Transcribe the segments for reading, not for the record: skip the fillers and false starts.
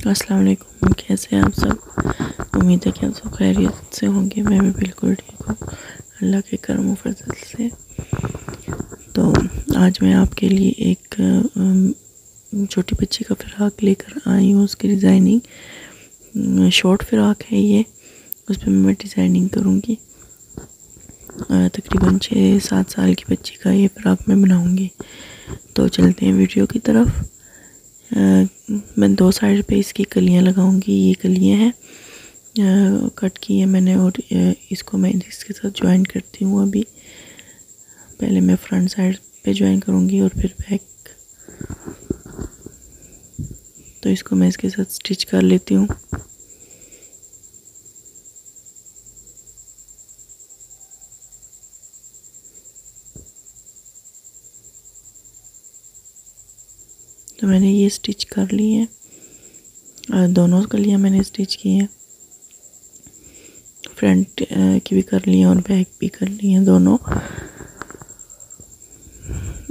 अस्सलाम वालेकुम। कैसे हैं आप सब? उम्मीद है कि आप सब खैरियत से होंगे। मैं भी बिल्कुल ठीक हूँ अल्लाह के करम और फजल से। तो आज मैं आपके लिए एक छोटी बच्ची का फ़िराक लेकर आई हूँ। उसकी डिज़ाइनिंग शॉर्ट फ़िराक है ये, उस पर मैं डिज़ाइनिंग करूँगी। तकरीबन 6-7 साल की बच्ची का ये फ़िराक मैं बनाऊँगी। तो चलते हैं वीडियो की तरफ। मैं 2 साइड पे इसकी कलियां लगाऊंगी। ये कलियां हैं कट की है मैंने, और इसको मैं इसके साथ ज्वाइन करती हूँ। अभी पहले मैं फ्रंट साइड पे ज्वाइन करूँगी और फिर बैक। तो इसको मैं इसके साथ स्टिच कर लेती हूँ। तो मैंने ये स्टिच कर ली है, दोनों कलियां मैंने स्टिच की हैं। फ्रंट की भी कर ली है और बैक भी कर ली है दोनों।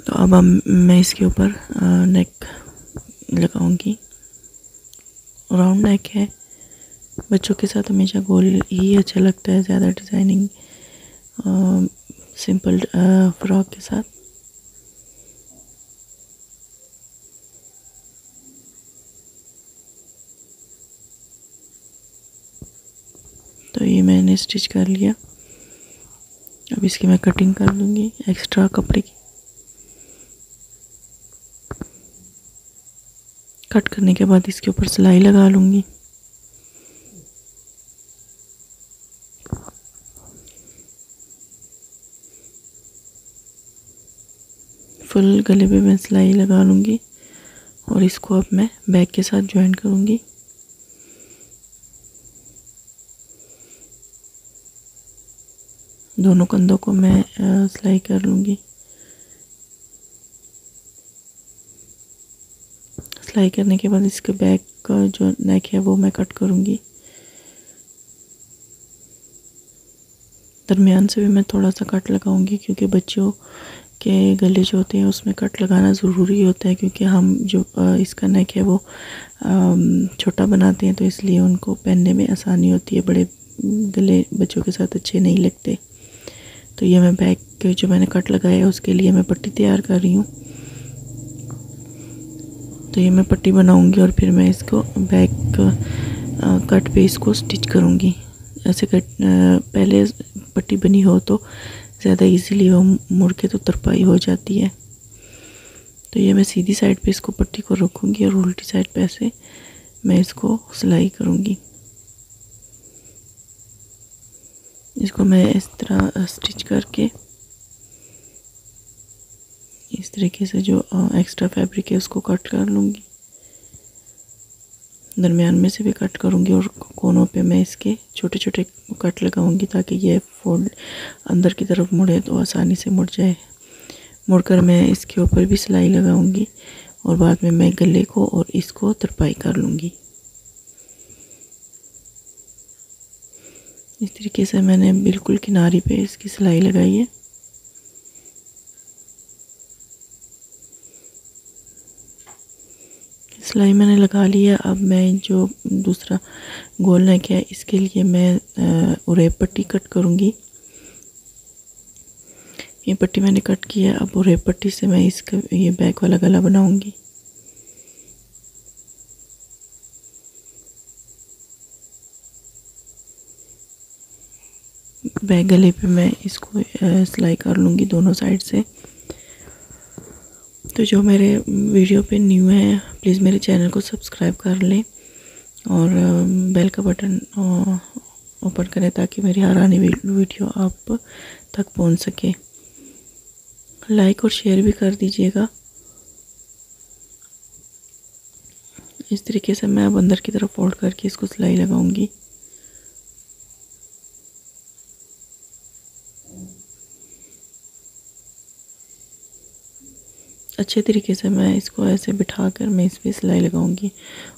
तो अब मैं इसके ऊपर नेक लगाऊंगी। राउंड नेक है, बच्चों के साथ हमेशा गोल ही अच्छा लगता है, ज़्यादा डिज़ाइनिंग सिंपल फ्रॉक के साथ। तो ये मैंने स्टिच कर लिया। अब इसकी मैं कटिंग कर लूँगी एक्स्ट्रा कपड़े की। कट करने के बाद इसके ऊपर सिलाई लगा लूँगी। फुल गले पे मैं सिलाई लगा लूँगी और इसको अब मैं बैक के साथ ज्वाइन करूँगी। दोनों कंधों को मैं सिलाई कर लूँगी। सिलाई करने के बाद इसके बैक का जो नेक है वो मैं कट करूँगी। दरमियान से भी मैं थोड़ा सा कट लगाऊंगी, क्योंकि बच्चों के गले जो होते हैं उसमें कट लगाना ज़रूरी होता है, क्योंकि हम जो इसका नेक है वो छोटा बनाते हैं, तो इसलिए उनको पहनने में आसानी होती है। बड़े गले बच्चों के साथ अच्छे नहीं लगते। तो ये मैं बैक के जो मैंने कट लगाया है उसके लिए मैं पट्टी तैयार कर रही हूँ। तो ये मैं पट्टी बनाऊंगी और फिर मैं इसको बैक कट पे इसको स्टिच करूँगी। ऐसे कट पहले पट्टी बनी हो तो ज़्यादा इजीली वो मुड़ के तो तरपाई हो जाती है। तो ये मैं सीधी साइड पे इसको पट्टी को रखूँगी और उल्टी साइड पे ऐसे मैं इसको सिलाई करूँगी। इसको मैं इस तरह स्टिच करके इस तरीके से जो एक्स्ट्रा फैब्रिक है उसको कट कर लूँगी। दरमियान में से भी कट करूँगी और कोनों पे मैं इसके छोटे छोटे कट लगाऊँगी, ताकि ये फोल्ड अंदर की तरफ मुड़े तो आसानी से मुड़ जाए। मुड़कर मैं इसके ऊपर भी सिलाई लगाऊँगी और बाद में मैं गले को और इसको तरपाई कर लूँगी। इस तरीके से मैंने बिल्कुल किनारी पे इसकी सिलाई लगाई है। सिलाई मैंने लगा ली है। अब मैं जो दूसरा गोल नेक है इसके लिए मैं उरेब पट्टी कट करूँगी। ये पट्टी मैंने कट की है। अब उरेब पट्टी से मैं इसका ये बैक वाला गला बनाऊँगी। बैक गले पे मैं इसको सिलाई कर लूँगी दोनों साइड से। तो जो मेरे वीडियो पे न्यू है प्लीज़ मेरे चैनल को सब्सक्राइब कर लें और बेल का बटन ओपन करें, ताकि मेरी हर आने वीडियो आप तक पहुंच सके। लाइक और शेयर भी कर दीजिएगा। इस तरीके से मैं अब अंदर की तरफ फोल्ड करके इसको सिलाई लगाऊंगी। अच्छे तरीके से मैं इसको ऐसे बिठाकर मैं इस पर सिलाई लगाऊंगी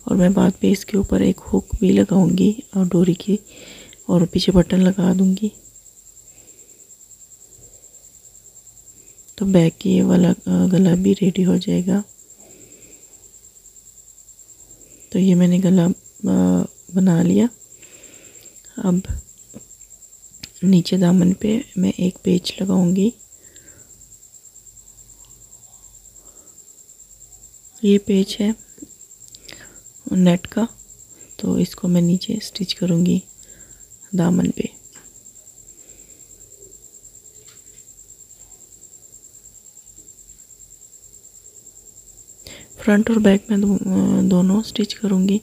और मैं बाद पे इसके ऊपर एक हुक भी लगाऊंगी और डोरी की, और पीछे बटन लगा दूंगी। तो बैक की ये वाला गला भी रेडी हो जाएगा। तो ये मैंने गला बना लिया। अब नीचे दामन पे मैं एक पेच लगाऊंगी। ये पेच है नेट का, तो इसको मैं नीचे स्टिच करूंगी दामन पे। फ्रंट और बैक में दोनों स्टिच करूंगी।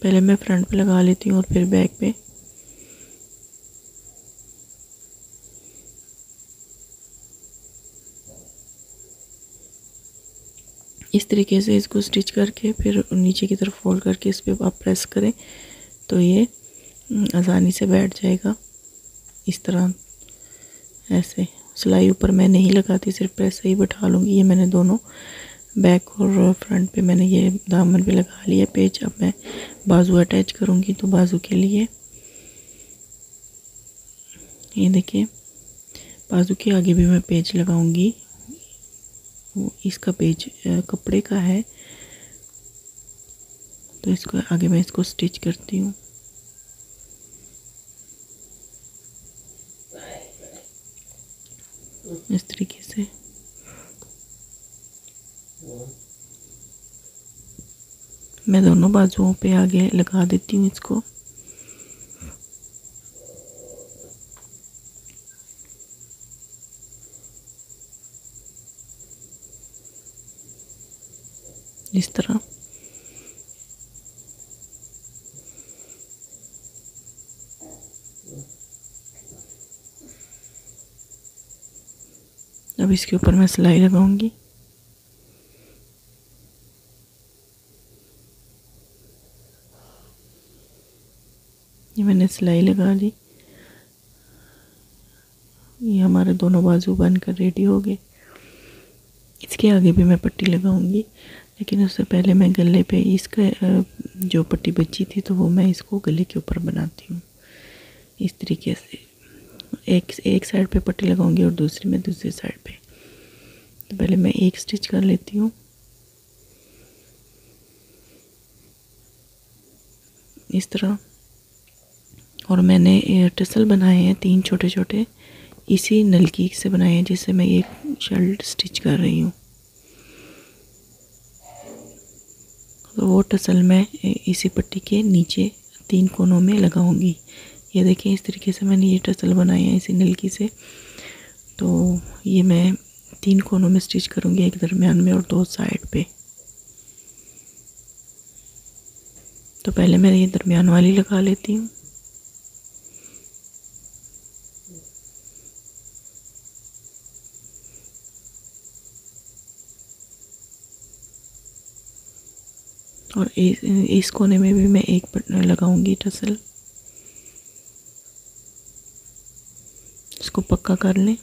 पहले मैं फ्रंट पे लगा लेती हूँ और फिर बैक पे। इस तरीके से इसको स्टिच करके फिर नीचे की तरफ फोल्ड करके इस पर आप प्रेस करें तो ये आसानी से बैठ जाएगा। इस तरह ऐसे सिलाई ऊपर मैं नहीं लगाती, सिर्फ प्रेस से ही बैठा लूँगी। ये मैंने दोनों बैक और फ्रंट पे मैंने ये दामन पे लगा लिया पेच। अब मैं बाजू अटैच करूँगी, तो बाजू के लिए ये देखिए बाजू के आगे भी मैं पेच लगाऊंगी। इसका पेज कपड़े का है, तो इसको आगे मैं इसको स्टिच करती हूँ। इस तरीके से मैं दोनों बाजुओं पे आगे लगा देती हूँ इसको। इस तरह अब इसके ऊपर मैं सिलाई लगाऊंगी। ये मैंने सिलाई लगा ली। ये हमारे दोनों बाजू बनकर रेडी हो गए। इसके आगे भी मैं पट्टी लगाऊंगी, लेकिन उससे पहले मैं गले पे इसका जो पट्टी बची थी तो वो मैं इसको गले के ऊपर बनाती हूँ। इस तरीके से एक साइड पे पट्टी लगाऊंगी और दूसरी में दूसरी साइड पे। तो पहले मैं एक स्टिच कर लेती हूँ इस तरह। और मैंने टसल बनाए हैं 3 छोटे छोटे, इसी नलकी से बनाए हैं जिससे मैं ये शर्ट स्टिच कर रही हूँ। तो वो टसल मैं इसी पट्टी के नीचे 3 कोनों में लगाऊंगी। ये देखिए इस तरीके से मैंने ये टसल बनाए हैं इसी नलकी से। तो ये मैं 3 कोनों में स्टिच करूंगी, एक दरमियान में और 2 साइड पे। तो पहले मैं ये दरमियान वाली लगा लेती हूँ। और इस कोने में भी मैं एक लगाऊंगी टसल। इसको पक्का कर लें।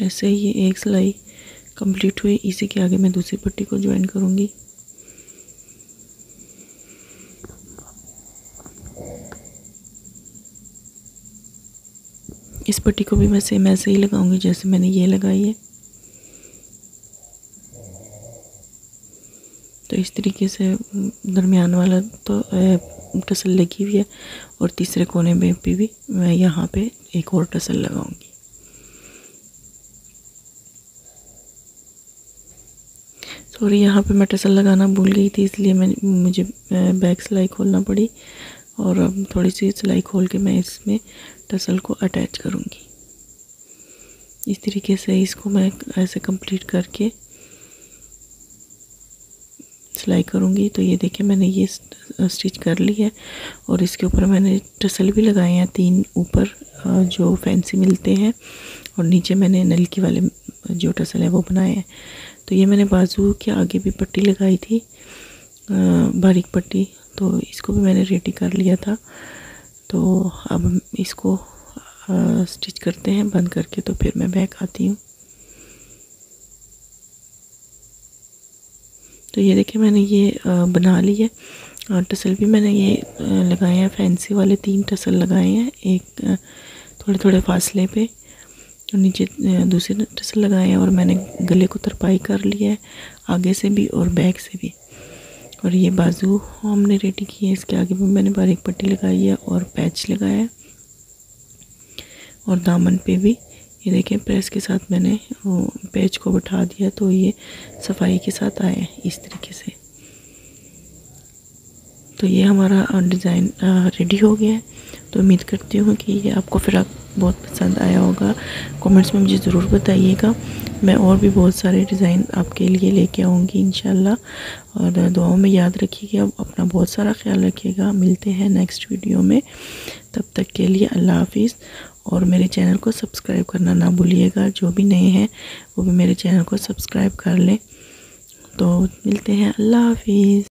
ऐसे ही एक सिलाई कंप्लीट हुई। इसी के आगे मैं दूसरी पट्टी को ज्वाइन करूंगी। इस पट्टी को भी मैं सेम ऐसे ही लगाऊंगी जैसे मैंने ये लगाई है। तो इस तरीके से दरमियान वाला तो टसल लगी हुई है और तीसरे कोने में भी मैं यहाँ पे एक और टसल लगाऊंगी। सॉरी, यहाँ पे मैं टसल लगाना भूल गई थी, इसलिए मुझे बैक सिलाई खोलना पड़ी। और अब थोड़ी सी सिलाई खोल के मैं इसमें टसल को अटैच करूँगी। इस तरीके से इसको मैं ऐसे कंप्लीट करके सिलाई करूँगी। तो ये देखिए मैंने ये स्टिच कर ली है और इसके ऊपर मैंने टसल भी लगाए हैं 3 ऊपर जो फैंसी मिलते हैं, और नीचे मैंने नलकी वाले जो टसल है वो बनाए हैं। तो ये मैंने बाजू के आगे भी पट्टी लगाई थी बारीक पट्टी, तो इसको भी मैंने रेडी कर लिया था। तो अब इसको स्टिच करते हैं बंद करके, तो फिर मैं बैक आती हूँ। तो ये देखिए मैंने ये बना ली है। और टसल भी मैंने ये लगाए हैं, फैंसी वाले 3 टसल लगाए हैं, एक थोड़े थोड़े फासले पे, और नीचे दूसरे टसल लगाए हैं। और मैंने गले को तरपाई कर लिया है, आगे से भी और बैक से भी। और ये बाजू हमने रेडी की है, इसके आगे भी मैंने बारीक पट्टी लगाई है और पैच लगाया है। और दामन पे भी ये देखें प्रेस के साथ मैंने पैच को बिठा दिया, तो ये सफाई के साथ आए इस तरीके से। तो ये हमारा डिज़ाइन रेडी हो गया है। तो उम्मीद करती हूँ कि ये आपको फ़्रॉक बहुत पसंद आया होगा। कमेंट्स में मुझे ज़रूर बताइएगा, मैं और भी बहुत सारे डिज़ाइन आपके लिए लेके आऊँगी इंशाल्लाह। और दुआओं में याद रखिएगा, अपना बहुत सारा ख्याल रखिएगा। मिलते हैं नेक्स्ट वीडियो में, तब तक के लिए अल्लाह हाफिज़। और मेरे चैनल को सब्सक्राइब करना ना भूलिएगा, जो भी नए हैं वो भी मेरे चैनल को सब्सक्राइब कर लें। तो मिलते हैं, अल्लाह हाफिज़।